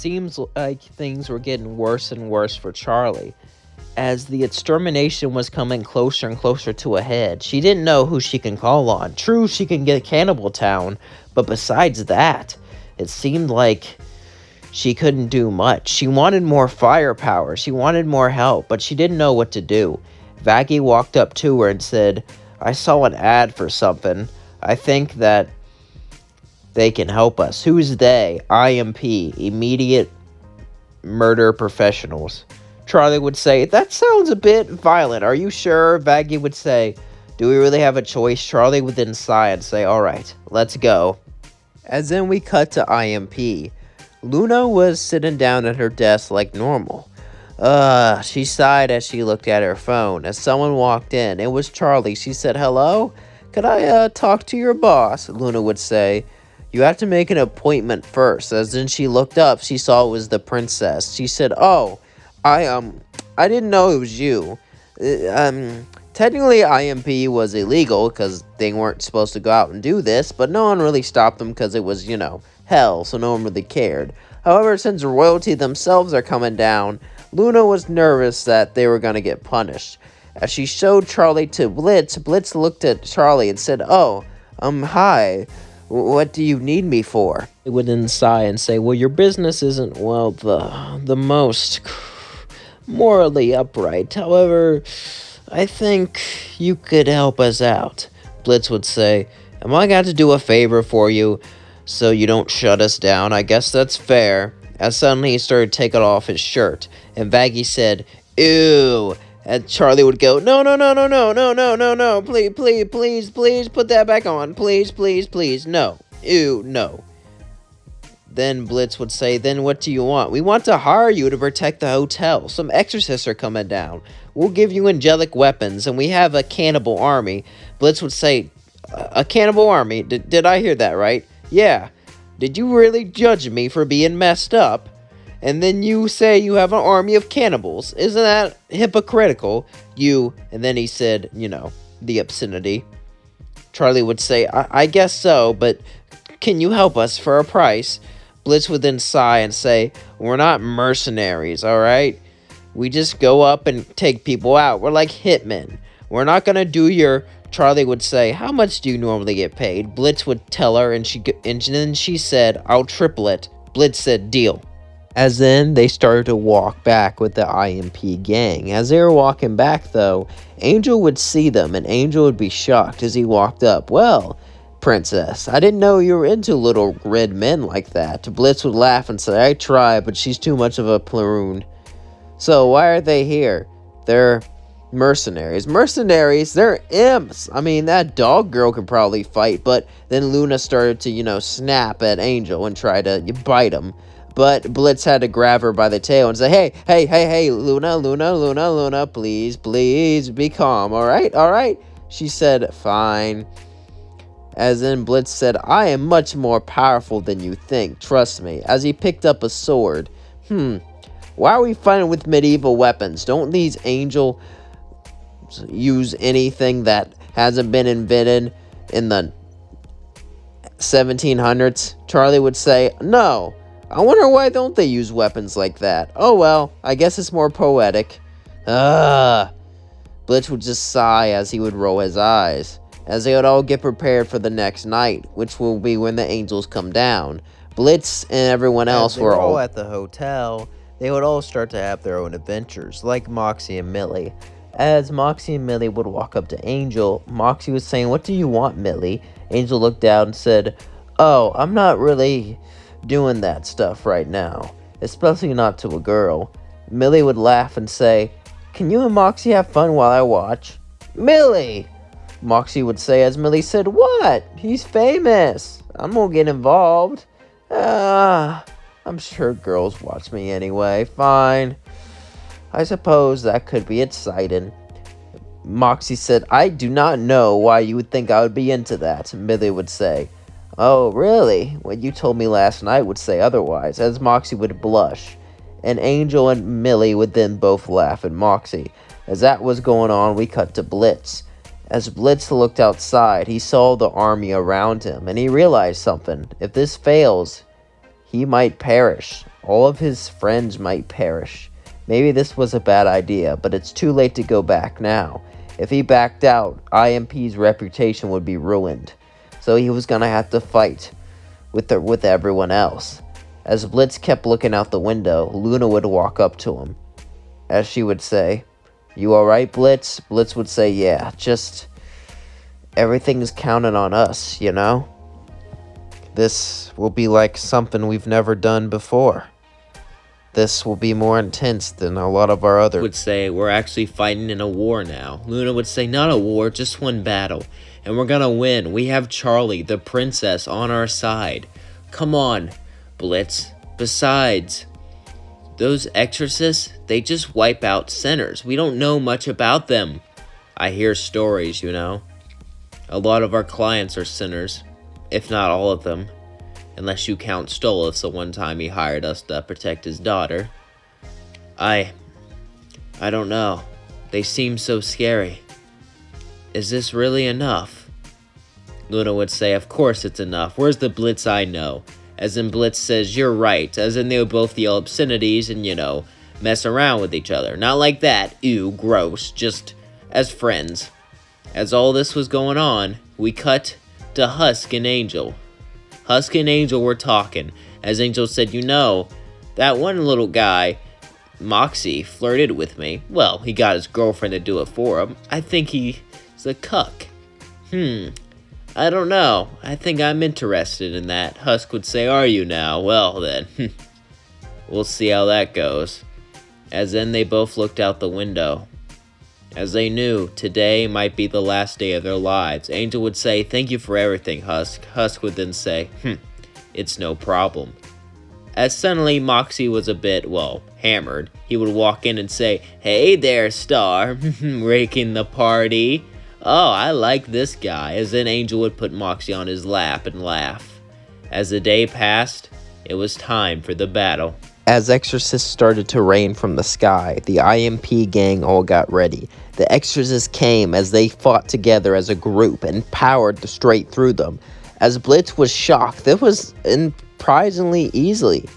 seems like things were getting worse and worse for Charlie. As the extermination was coming closer and closer to a head, she didn't know who she can call on. True, she can get Cannibal Town, but besides that, it seemed like she couldn't do much. She wanted more firepower, she wanted more help, but she didn't know what to do. Vaggie walked up to her and said, I saw an ad for something. I think that they can help us. Who's they? I.M.P. Immediate Murder Professionals. Charlie would say, that sounds a bit violent. Are you sure? Vaggie would say, do we really have a choice? Charlie would then sigh and say, alright, let's go. As then we cut to I.M.P. Luna was sitting down at her desk like normal. She sighed as she looked at her phone. As someone walked in, it was Charlie. She said, hello? Could I, talk to your boss? Luna would say, you have to make an appointment first. As then she looked up, she saw it was the princess. She said, oh, I didn't know it was you. Technically I.M.P. was illegal because they weren't supposed to go out and do this, but no one really stopped them because it was, hell, so no one really cared. However, since royalty themselves are coming down, Luna was nervous that they were going to get punished. As she showed Charlie to Blitz, Blitz looked at Charlie and said, oh, hi, what do you need me for? He would then sigh and say, well, your business isn't, well, the most morally upright. However, I think you could help us out. Blitz would say, am I got to do a favor for you so you don't shut us down? I guess that's fair. As suddenly he started taking off his shirt, and Vaggie said, ew. And Charlie would go, no, please, put that back on. Please, no. Ew, no. Then Blitz would say, then what do you want? We want to hire you to protect the hotel. Some exorcists are coming down. We'll give you angelic weapons, and we have a cannibal army. Blitz would say, a cannibal army? Did I hear that right? Yeah. Did you really judge me for being messed up? And then you say you have an army of cannibals. Isn't that hypocritical? And then he said, the obscenity. Charlie would say, I guess so, but can you help us for a price? Blitz would then sigh and say, we're not mercenaries, alright? We just go up and take people out. We're like hitmen. We're not gonna do your... Charlie would say, how much do you normally get paid? Blitz would tell her, and then she said, I'll triple it. Blitz said, deal. As then, they started to walk back with the I.M.P. gang. As they were walking back, though, Angel would see them, and Angel would be shocked as he walked up. Well, princess, I didn't know you were into little red men like that. Blitz would laugh and say, I try, but she's too much of a ploon. So, why are they here? They're mercenaries. Mercenaries, they're imps. I mean, that dog girl can probably fight, but then Luna started to, snap at Angel and try to bite him. But Blitz had to grab her by the tail and say, hey, Luna, please, be calm, alright? She said, fine. As then Blitz said, I am much more powerful than you think, trust me, as he picked up a sword. Why are we fighting with medieval weapons? Don't these angels use anything that hasn't been invented in the 1700s? Charlie would say, no. I wonder why don't they use weapons like that? Oh well, I guess it's more poetic. Blitz would just sigh as he would roll his eyes, as they would all get prepared for the next night, which will be when the angels come down. Blitz and everyone else were all at the hotel. They would all start to have their own adventures, like Moxie and Millie. As Moxie and Millie would walk up to Angel, Moxie was saying, what do you want, Millie? Angel looked down and said, oh, I'm not really doing that stuff right now, especially not to a girl. Millie would laugh and say, can you and Moxie have fun while I watch? Millie! Moxie would say as Millie said, what? He's famous. I'm gonna get involved. I'm sure girls watch me anyway. Fine. I suppose that could be exciting. Moxie said, I do not know why you would think I would be into that, Millie would say. Oh, really? What you told me last night would say otherwise, as Moxie would blush. And Angel and Millie would then both laugh at Moxie. As that was going on, we cut to Blitz. As Blitz looked outside, he saw the army around him, and he realized something. If this fails, He might perish. All of his friends might perish. Maybe this was a bad idea, but it's too late to go back now. If he backed out, I.M.P's reputation would be ruined. So he was gonna have to fight with everyone else. As Blitz kept looking out the window, Luna would walk up to him. As she would say, "You alright, Blitz?" Blitz would say, "Yeah, just everything's counting on us, you know? This will be like something we've never done before. This will be more intense than a lot of our other..." Would say, "We're actually fighting in a war now." Luna would say, "Not a war, just one battle. And we're gonna win. We have Charlie, the princess, on our side. Come on, Blitz. Besides, those exorcists, they just wipe out sinners. We don't know much about them. I hear stories, you know. A lot of our clients are sinners, if not all of them. Unless you count Stolas, the one time he hired us to protect his daughter. I don't know. They seem so scary. Is this really enough?" Luna would say, "Of course it's enough. Where's the Blitz I know?" As in Blitz says, "You're right." As in they would both yell obscenities and, mess around with each other. Not like that. Ew, gross. Just as friends. As all this was going on, we cut to Husk and Angel. Husk and Angel were talking. As Angel said, "That one little guy, Moxie, flirted with me. Well, he got his girlfriend to do it for him. I think he's a cuck. I don't know. I think I'm interested in that." Husk would say, "Are you now? Well then, we'll see how that goes." As then they both looked out the window. As they knew, today might be the last day of their lives. Angel would say, "Thank you for everything, Husk." Husk would then say, "It's no problem." As suddenly Moxie was a bit, hammered, he would walk in and say, "Hey there, Star, raking the party. Oh, I like this guy." As then Angel would put Moxie on his lap and laugh. As the day passed, it was time for the battle. As exorcists started to rain from the sky, the I.M.P gang all got ready. The exorcists came as they fought together as a group and powered straight through them. As Blitz was shocked, that was surprisingly easily.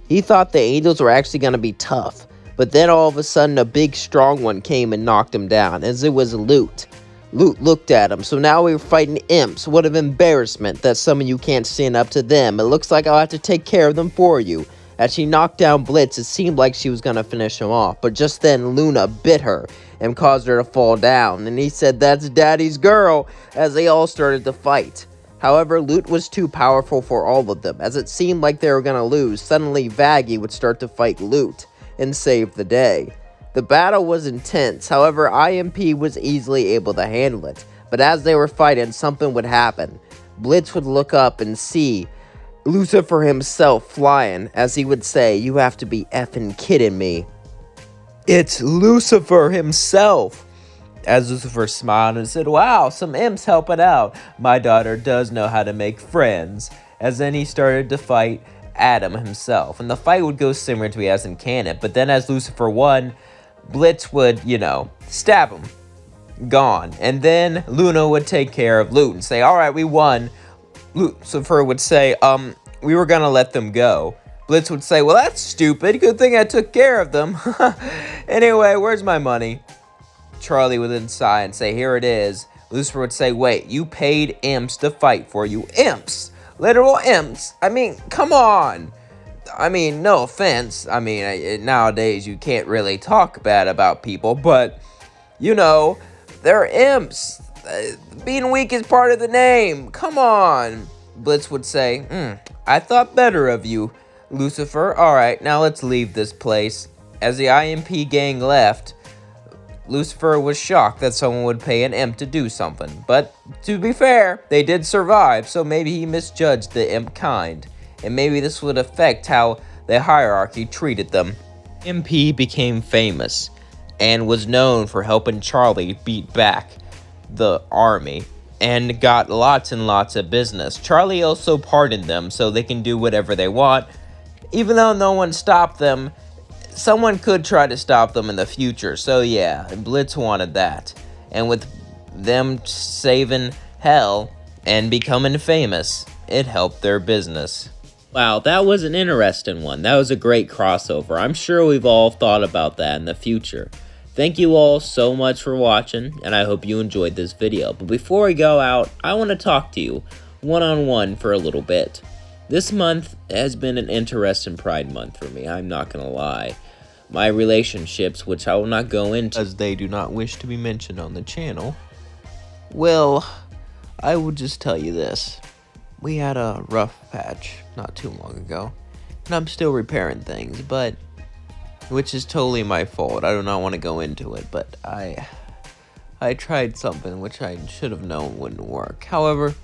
He thought the angels were actually going to be tough, but then all of a sudden a big strong one came and knocked him down, as it was Loot. Loot looked at him. "So now we were fighting imps. What an embarrassment that some of you can't stand up to them. It looks like I'll have to take care of them for you." As she knocked down Blitz, it seemed like she was going to finish him off, but just then Luna bit her and caused her to fall down, and he said, "That's Daddy's girl," as they all started to fight. However, Loot was too powerful for all of them. As it seemed like they were going to lose, suddenly Vaggie would start to fight Loot and save the day. The battle was intense, however, I.M.P was easily able to handle it, but as they were fighting, something would happen. Blitz would look up and see Lucifer himself flying, as he would say, "You have to be effing kidding me. It's Lucifer himself." As Lucifer smiled and said, "Wow, some imps helping out. My daughter does know how to make friends." As then he started to fight Adam himself, and the fight would go similar to as in canon, but then as Lucifer won, Blitz would, stab him. Gone. And then Luna would take care of Loot and say, "Alright, we won." Lucifer would say, "We were gonna let them go." Blitz would say, "Well, that's stupid. Good thing I took care of them. Anyway, where's my money?" Charlie would then sigh and say, "Here it is." Lucifer would say, "Wait, you paid imps to fight for you. Imps. Literal imps. I mean, come on. I mean, no offense. I mean, nowadays you can't really talk bad about people, but, they're imps. Being weak is part of the name. Come on." Blitz would say, "I thought better of you, Lucifer. Alright, now let's leave this place." As the I.M.P gang left, Lucifer was shocked that someone would pay an imp to do something. But, to be fair, they did survive, so maybe he misjudged the imp kind. And maybe this would affect how the hierarchy treated them. I.M.P became famous, and was known for helping Charlie beat back the army, and got lots and lots of business. Charlie also pardoned them so they can do whatever they want. Even though no one stopped them, someone could try to stop them in the future. So yeah, Blitz wanted that. And with them saving hell and becoming famous, it helped their business. Wow, that was an interesting one. That was a great crossover. I'm sure we've all thought about that in the future. Thank you all so much for watching, and I hope you enjoyed this video. But before we go out, I want to talk to you one-on-one for a little bit. This month has been an interesting Pride Month for me, I'm not gonna lie. My relationships, which I will not go into as they do not wish to be mentioned on the channel, well, I will just tell you this. We had a rough patch not too long ago, and I'm still repairing things, but which is totally my fault. I do not want to go into it, but I tried something which I should have known wouldn't work. However,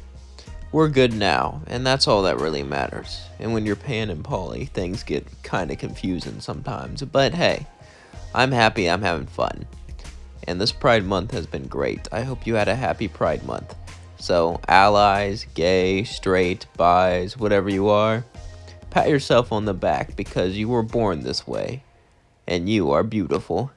we're good now, and that's all that really matters. And when you're Pan and Polly, things get kind of confusing sometimes, but hey, I'm happy, I'm having fun. And this Pride Month has been great. I hope you had a happy Pride Month. So, allies, gay, straight, bis, whatever you are, pat yourself on the back because you were born this way, and you are beautiful.